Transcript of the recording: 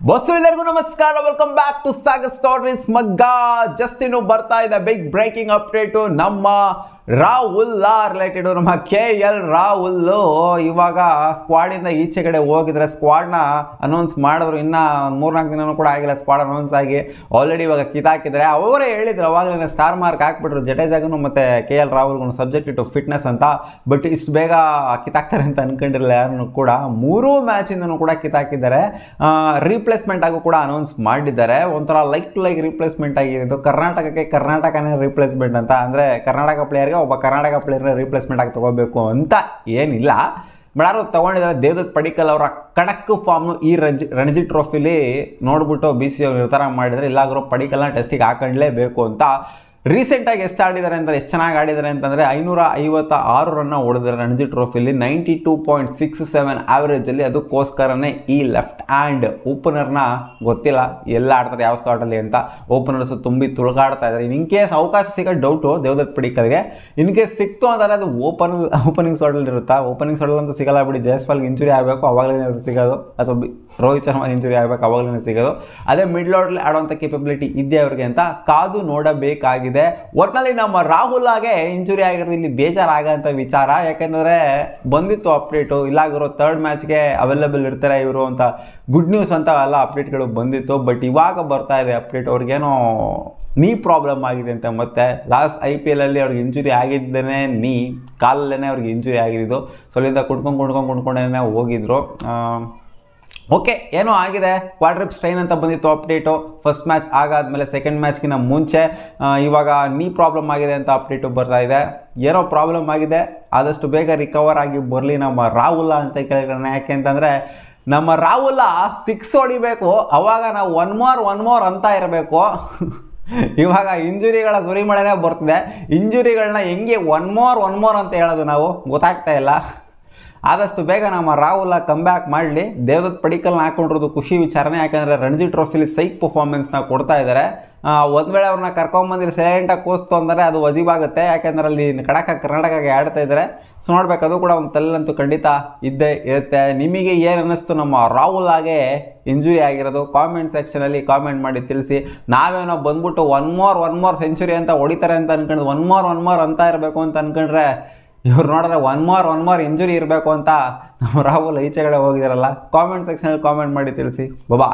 Bus ಎಲ್ಲರಿಗೂ ನಮಸ್ಕಾರ, welcome back to Sagar stories ಮಗ್ಗ. ಜಸ್ಟ್ ಇನ್ನು ಬರ್ತಾ ಇದೆ ಬಿಗ್ ಬ್ರೇಕಿಂಗ್ ಅಪ್ಡೇಟು ನಮ್ಮ ರಾಹುಲ್ ರಿಲೇಟೆಡ್. ನಮ್ಮ KL ರಾಹುಲ್ ಇವಾಗ ಸ್ಕ್ವಾಡಿಂದ ಈಚೆ ಕಡೆ ಹೋಗಿದ್ರೆ ಸ್ಕ್ವಾಡ್ನ ಅನೌನ್ಸ್ ಮಾಡಿದ್ರು. ಇನ್ನು 3-4 ದಿನನೂ ಕೂಡ ಆಗಿಲ್ಲ ಸ್ಕ್ವಾಡ್ ಅನೌನ್ಸ್ ಆಗಿ. ಆಲ್ರೆಡಿ ಇವಾಗ ಕಿತಾಕಿದ್ದಾರೆ. ಅವರೇ ಹೇಳಿದ್ರು ಅವಾಗಲೇ ಸ್ಟಾರ್ ಮಾರ್ಕ್ ಹಾಕ್ಬಿಟ್ರು ಜಡೇಜಾಗೂ ಮತ್ತು KL ರಾಹುಲ್ಗೂ ಸಬ್ಜೆಕ್ಟ್ ಟು ಫಿಟ್ನೆಸ್ ಅಂತ. ಬಟ್ ಇಷ್ಟು ಬೇಗ ಕಿತಾಕ್ತಾರೆ ಅಂತ ಅನ್ಕೊಂಡಿರಲಿಲ್ಲ ಯಾರನ್ನು ಕೂಡ. 3 ಮ್ಯಾಚಿಂದನೂ ಕೂಡ ಕಿತಾಕಿದ್ದಾರೆ. ರೀಪ್ಲೇಸ್ಮೆಂಟ್ ಆಗು ಕೂಡ ಅನೌನ್ಸ್ ಮಾಡಿದ್ದಾರೆ. ಒಂಥರ ಲೈಕ್ ಟು ಲೈಕ್ ರೀಪ್ಲೇಸ್ಮೆಂಟ್ ಆಗಿದ್ದು. ಕರ್ನಾಟಕಕ್ಕೆ ಕರ್ನಾಟಕನೇ ರೀಪ್ಲೇಸ್ಮೆಂಟ್ ಅಂತ, ಅಂದರೆ ಕರ್ನಾಟಕ ಪ್ಲೇಯರ್ಗೆ ಒಬ್ಬ ಕರ್ನಾಟಕ ಪ್ಲೇಯರ್ನ ರೀಪ್ಲೇಸ್ಮೆಂಟ್ ಆಗಿ ತೊಗೋಬೇಕು ಅಂತ ಏನಿಲ್ಲ. ಯಾರು ತೊಗೊಂಡಿದ್ದಾರೆ ದೇವದತ್ ಪಡಿಕ್ಕಲ್ ಅವರ ಕಡಕ್ ಫಾರ್ಮ್ನು ಈ ರಣಜಿ ಟ್ರೋಫಿಲಿ ನೋಡ್ಬಿಟ್ಟು BCCI ಅವರು ನಿರ್ಧಾರ ಮಾಡಿದರೆ ಇಲ್ಲಾಗರೋ ಪಡಿಕ್ಕಲ್ನ ಟೆಸ್ಟಿಗೆ ಹಾಕೊಂಡ್ಲೇಬೇಕು ಅಂತ. ರೀಸೆಂಟಾಗಿ ಎಷ್ಟು ಆಡಿದ್ದಾರೆ ಅಂದರೆ, ಎಷ್ಟು ಚೆನ್ನಾಗಿ ಆಡಿದ್ದಾರೆ ಅಂತಂದರೆ 556 ರನ್ನ ಹೊಡೆದಿದ್ದಾರೆ ರಣಜಿ ಟ್ರೋಫಿಲಿ, 92.67 ಆವ್ರೇಜಲ್ಲಿ. ಅದಕ್ಕೋಸ್ಕರನೇ ಈ ಲೆಫ್ಟ್ ಹ್ಯಾಂಡ್ ಓಪನರ್ನ ಗೊತ್ತಿಲ್ಲ ಎಲ್ಲ ಆಡ್ತಾರೆ ಯಾವ ಸ್ಲಾಟಲ್ಲಿ ಅಂತ. ಓಪನರ್ಸ್ ತುಂಬಿ ತುಳುಕಾಡ್ತಾ ಇದ್ದಾರೆ. ಇನ್ ಕೇಸ್ ಅವಕಾಶ ಸಿಗೋದು ಡೌಟು ದೇವದತ್ ಪಡಿಕ್ಕಲ್ಗೆ. ಇನ್ ಕೇಸ್ ಸಿಕ್ತು ಅಂತಂದರೆ ಅದು ಓಪನಿಂಗ್ ಸ್ಲಾಟಲ್ಲಿ ಇರುತ್ತಾ? ಓಪನಿಂಗ್ ಸ್ಲಾಟಲ್ಲಂತೂ ಸಿಗಲ್ಲ ಬಿಡಿ. ಜಯಸ್ವಾಲ್ಗೆ ಇಂಜುರಿ ಆಗಬೇಕು ಅವಾಗಲೇ ಸಿಗೋದು, ಅಥವಾ ರೋಹಿತ್ ಶರ್ಮಾ ಇಂಜುರಿ ಆಗಬೇಕು ಅವಾಗಲೇ ಸಿಗೋದು. ಅದೇ ಮಿಡ್ಲ್ ಆರ್ಡರ್ಲಿ ಆಡುವಂಥ ಕೇಪಬಿಲಿಟಿ ಇದೆ ಅವ್ರಿಗೆ ಅಂತ ಕಾದು ನೋಡಬೇಕಾಗಿದೆ. ಒಟ್ಟಿನಲ್ಲಿ ನಮ್ಮ ರಾಹುಲ್ಗೆ ಇಂಜುರಿ ಆಗಿರೋದು ಇಲ್ಲಿ ಬೇಜಾರಾಗೋಂಥ ವಿಚಾರ. ಯಾಕೆಂದರೆ ಬಂದಿತ್ತು ಅಪ್ಡೇಟು, ಇಲ್ಲಾಗಿರೋ 3rd ಮ್ಯಾಚ್ಗೆ ಅವೈಲೇಬಲ್ ಇರ್ತಾರೆ ಇವರು ಅಂತ ಗುಡ್ ನ್ಯೂಸ್ ಅಂತ ಎಲ್ಲ ಅಪ್ಡೇಟ್ಗಳು ಬಂದಿತ್ತು. ಬಟ್ ಇವಾಗ ಬರ್ತಾ ಇದೆ ಅಪ್ಡೇಟ್, ಅವ್ರಿಗೇನೋ ನೀ ಪ್ರಾಬ್ಲಮ್ ಆಗಿದೆ ಅಂತ. ಮತ್ತು ಲಾಸ್ಟ್ IPL ಅಲ್ಲಿ ಅವ್ರಿಗೆ ಇಂಜುರಿ ಆಗಿದ್ದೇನೆ, ಕಾಲಲ್ಲೇ ಅವ್ರಿಗೆ ಇಂಜುರಿ ಆಗಿದ್ದು. ಸೊ ಅಲ್ಲಿಂದ ಕುಣ್ಕೊಂಡೇ ಹೋಗಿದ್ರು. ಓಕೆ, ಏನೋ ಆಗಿದೆ. ಕ್ವಾಡ್ರಿಪ್ ಸ್ಟ್ರೈನ್ ಅಂತ ಬಂದಿತ್ತು ಅಪ್ಡೇಟು. ಫಸ್ಟ್ ಮ್ಯಾಚ್ ಆಗಾದ್ಮೇಲೆ ಸೆಕೆಂಡ್ ಮ್ಯಾಚ್ಗಿಂತ ಮುಂಚೆ ಇವಾಗ ನೀ ಪ್ರಾಬ್ಲಮ್ ಆಗಿದೆ ಅಂತ ಅಪ್ಡೇಟು ಬರ್ತಾ ಇದೆ. ಏನೋ ಪ್ರಾಬ್ಲಮ್ ಆಗಿದೆ, ಆದಷ್ಟು ಬೇಗ ರಿಕವರ್ ಆಗಿ ಬರಲಿ ನಮ್ಮ ರಾಹುಲ್ ಅಂತ ಕೇಳ್ಕೊಳ್ಳೋಣ. ಯಾಕೆ ಅಂತಂದರೆ ನಮ್ಮ ರಾಹುಲ್ 6 ಹೊಡಿಬೇಕು, ಅವಾಗ ನಾವು ಒನ್ ಮೋರ್ ಅಂತ ಇರಬೇಕು. ಇವಾಗ ಇಂಜುರಿಗಳ ಸುರಿಮಳೆನೇ ಬರ್ತಿದೆ. ಇಂಜುರಿಗಳನ್ನ ಹೆಂಗೆ ಒನ್ ಮೋರ್ ಅಂತ ಹೇಳೋದು ನಾವು ಗೊತ್ತಾಗ್ತಾ ಇಲ್ಲ. ಆದಷ್ಟು ಬೇಗ ನಮ್ಮ ರಾಹುಲ್ ಕಮ್ಬ್ಯಾಕ್ ಮಾಡಲಿ. ದೇವದತ್ ಪಡಿಕ್ಕಲ್ನ ಹಾಕೊಂಡಿರೋದು ಖುಷಿ ವಿಚಾರನೇ. ಯಾಕಂದರೆ ರಣಜಿ ಟ್ರೋಫಿಲಿ ಸೈಕ್ ಪರ್ಫಾರ್ಮೆನ್ಸ್ನ ಕೊಡ್ತಾ ಇದ್ದಾರೆ. ಒಂದು ವೇಳೆ ಅವ್ರನ್ನ ಕರ್ಕೊಂಬಂದಿರಿ ಸೈಲೆಂಟಾಗಿ ಕೂರಿಸ್ತು ಅಂದರೆ ಅದು ವಜೀಬಾಗುತ್ತೆ. ಯಾಕೆಂದರೆ ಅಲ್ಲಿ ಕರ್ನಾಟಕಕ್ಕೆ ಆಡ್ತಾ ಇದ್ದಾರೆ. ಸೊ ನೋಡ್ಬೇಕು, ಅದು ಕೂಡ ಒಂದು ತಲೆಯಂತೂ ಖಂಡಿತ ಇದ್ದೇ ಇರುತ್ತೆ. ನಿಮಗೆ ಏನು ಅನ್ನಿಸ್ತು ನಮ್ಮ ರಾಹುಲ್ಗೆ ಇಂಜುರಿ ಆಗಿರೋದು? ಕಾಮೆಂಟ್ ಸೆಕ್ಷನಲ್ಲಿ ಕಾಮೆಂಟ್ ಮಾಡಿ ತಿಳಿಸಿ. ನಾವೇನೋ ಬಂದ್ಬಿಟ್ಟು ಒನ್ ಮೋರ್ ಸೆಂಚುರಿ ಅಂತ ಹೊಡಿತಾರೆ ಅಂತ ಅನ್ಕೊಂಡ್ರೆ ಒನ್ ಮೋರ್ ಅಂತ ಇರಬೇಕು ಅಂತ ಅನ್ಕೊಂಡ್ರೆ ಇವ್ರು ನೋಡಿದ್ರೆ ಒನ್ ಮೋರ್ ಇಂಜುರಿ ಇರಬೇಕು ಅಂತ ನಮ್ಮ ರಾಹುಲ್ ಈಚೆಗಡೆ ಹೋಗಿದಾರಲ್ಲ. ಕಾಮೆಂಟ್ ಸೆಕ್ಷನಲ್ಲಿ ಕಾಮೆಂಟ್ ಮಾಡಿ ತಿಳಿಸಿ. ಬಾಬಾ.